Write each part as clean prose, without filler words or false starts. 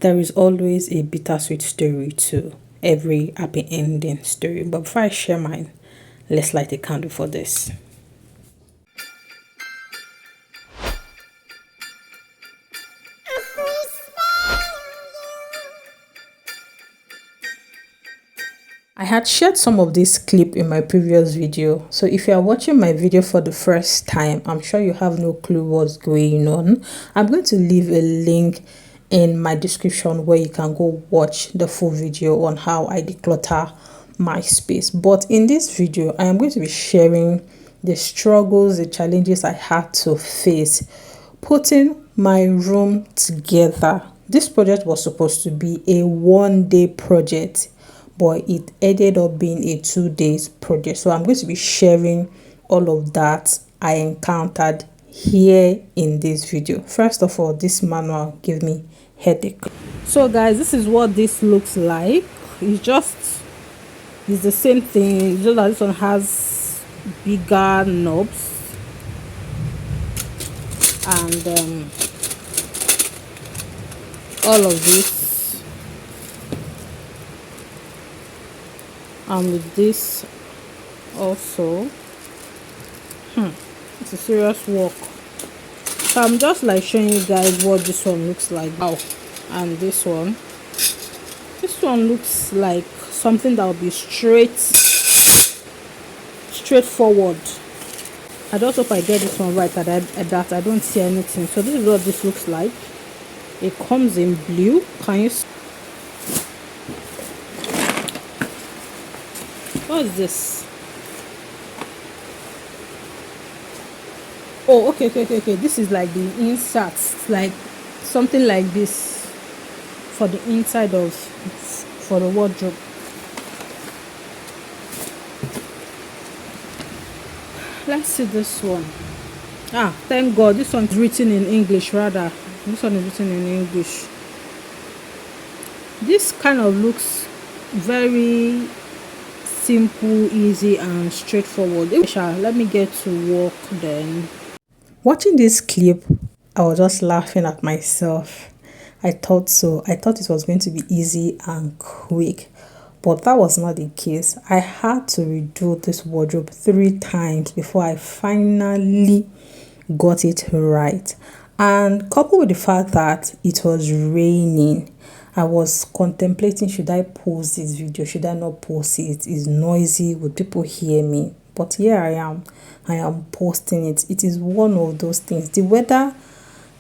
There is always a bittersweet story to every happy ending story. But before I share mine, let's light a candle for this. I had shared some of this clip in my previous video, so if you are watching my video for the first time, I'm sure you have no clue what's going on. I'm going to leave a link in my description where you can go watch the full video on how I declutter my space. But in this video, I am going to be sharing the struggles, the challenges I had to face putting my room together. This project was supposed to be a one-day project, but it ended up being a 2 days project. So I'm going to be sharing all of that I encountered here in this video. First of all, this manual gave me headache. So guys, this is what this looks like. It's the same thing, it's just that this one has bigger knobs and all of this. And with this also, it's a serious work. So I'm just like showing you guys what this one looks like now. And this one looks like something that will be straightforward. I just hope I get this one right, that I don't see anything. So this is what this looks like. It comes in blue. Can you see? What is this? Oh, okay. This is like the inserts, like something like this for the inside of for the wardrobe. Let's see this one. Thank God this one is written in English. Rather, this one is written in English. This kind of looks very simple, easy and straightforward. Let me get to work then. Watching this clip, I was just laughing at myself. I thought it was going to be easy and quick, but that was not the case. I had to redo this wardrobe 3 times before I finally got it right. And coupled with the fact that it was raining, I was contemplating, should I post this video, should I not post it? It's noisy, would people hear me? But here I am posting it. It is one of those things. The weather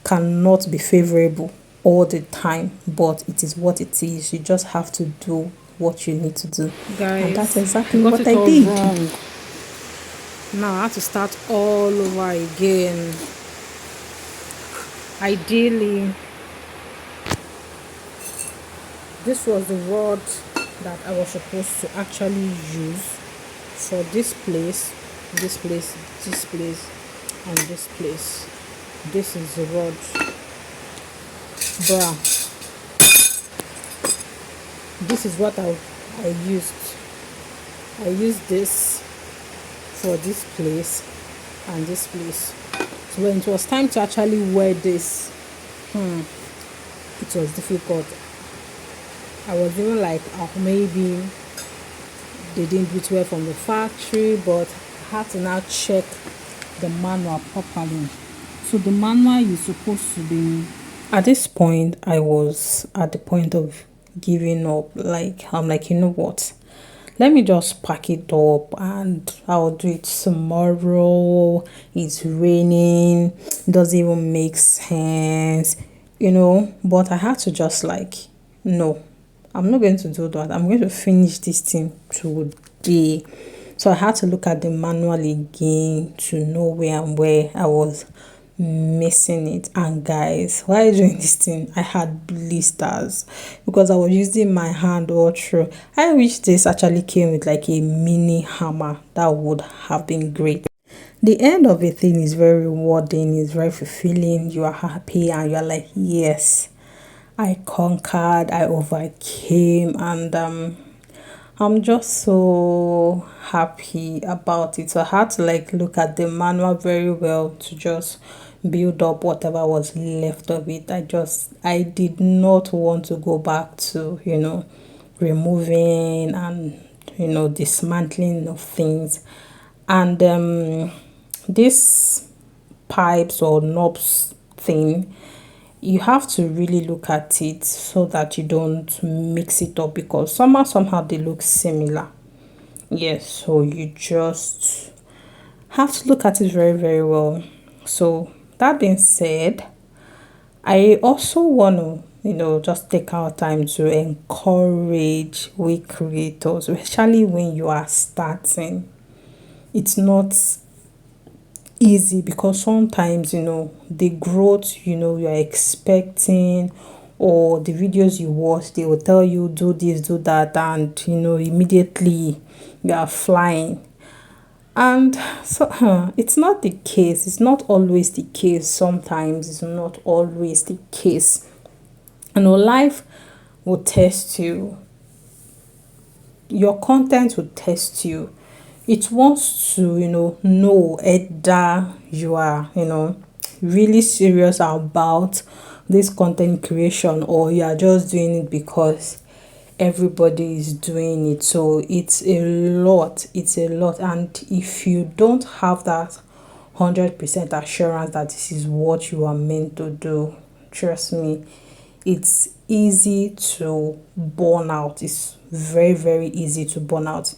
cannot be favorable all the time, but it is what it is. You just have to do what you need to do. Guys, and that's exactly what I did. Wrong. Now I have to start all over again. Ideally, this was the rod that I was supposed to actually use for this place, and this place. This is the rod. This is what I used. I used this for this place and this place. So when it was time to actually wear this, it was difficult. I was even like, maybe they didn't do it well from the factory, but I had to now check the manual properly. So the manual is supposed to be... At this point, I was at the point of giving up. I'm like, you know what? Let me just pack it up and I'll do it tomorrow. It's raining. It doesn't even make sense, But I had to just no. I'm not going to do that. I'm going to finish this thing today. So I had to look at the manual again to know where I was missing it. And guys, while doing this thing, I had blisters because I was using my hand all through. I wish this actually came with like a mini hammer. That would have been great. The end of a thing is very rewarding, it's very fulfilling. You are happy and you're like, yes, I conquered, I overcame, and I'm just so happy about it. So I had to look at the manual very well to just build up whatever was left of it. I did not want to go back to, removing and, dismantling of things. And this pipes or knobs thing, you have to really look at it so that you don't mix it up, because somehow they look similar. Yes, so you just have to look at it very, very well. So that being said, I also want to, just take our time to encourage we creators, especially when you are starting. It's not easy, because sometimes, the growth, you're expecting, or the videos you watch, they will tell you do this, do that, and, immediately you are flying. And so it's not the case. It's not always the case. Sometimes it's not always the case. Life will test you. Your content will test you. It wants to, know either you are, really serious about this content creation, or you are just doing it because everybody is doing it. So it's a lot. And if you don't have that 100% assurance that this is what you are meant to do, trust me, it's easy to burn out. It's very, very easy to burn out.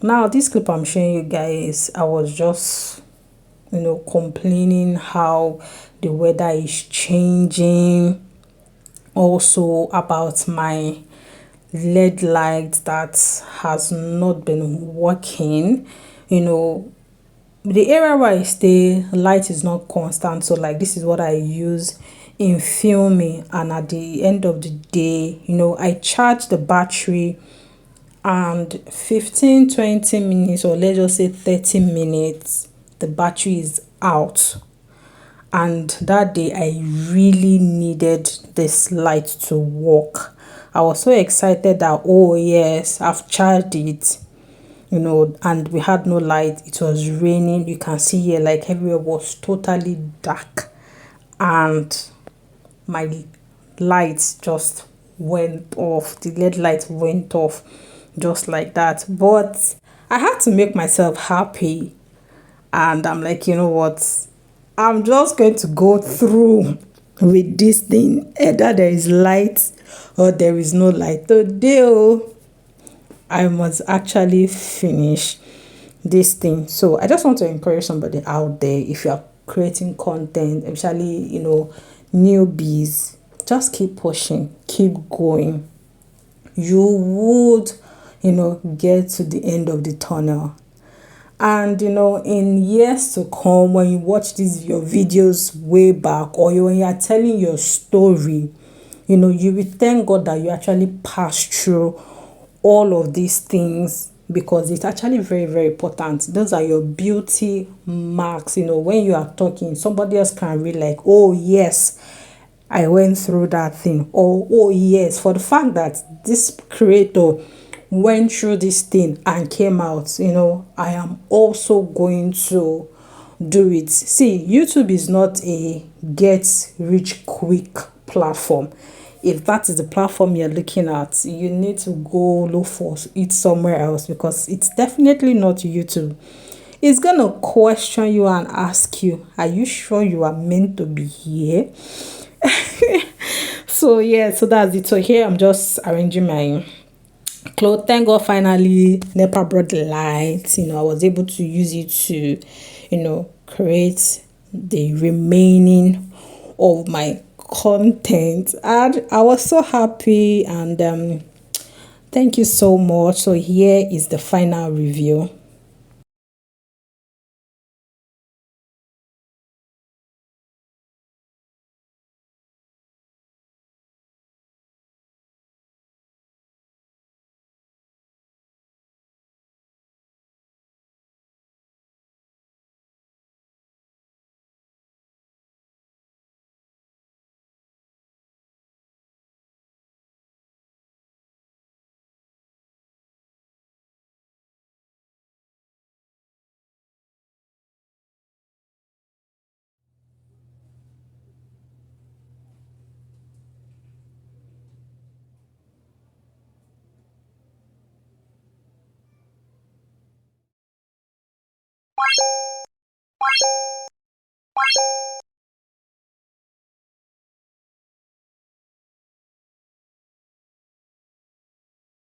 Now, this clip I'm showing you guys, I was just, complaining how the weather is changing. Also about my LED light that has not been working. The area where I stay, light is not constant. So like, this is what I use in filming, and at the end of the day, I charge the battery, and 15-20 minutes, or let's just say 30 minutes, the battery is out. And that day I really needed this light to work. I was so excited that, oh yes, I've charged it, and we had no light. It was raining. You can see here, like, everywhere was totally dark, and my lights just went off. The LED light went off just like that. But I had to make myself happy, and I'm like, you know what, I'm just going to go through with this thing, either there is light or there is no light. Today I must actually finish this thing. So I just want to encourage somebody out there, if you are creating content, especially, newbies, just keep pushing, keep going. You would, get to the end of the tunnel. And in years to come, when you watch your videos way back, or when you are telling your story, you will thank God that you actually passed through all of these things, because it's actually very, very important. Those are your beauty marks. When you are talking, somebody else can read like, oh yes, I went through that thing, or oh yes, for the fact that this creator went through this thing and came out, I am also going to do it. See, YouTube is not a get rich quick platform. If that is the platform you're looking at, you need to go look for it somewhere else, because it's definitely not YouTube. It's gonna question you and ask you, are you sure you are meant to be here? So yeah, so that's it. So here I'm just arranging my clothes. Thank God, finally NEPA brought the lights. I was able to use it to, create the remaining of my content, and I was so happy. And thank you so much. So here is the final review.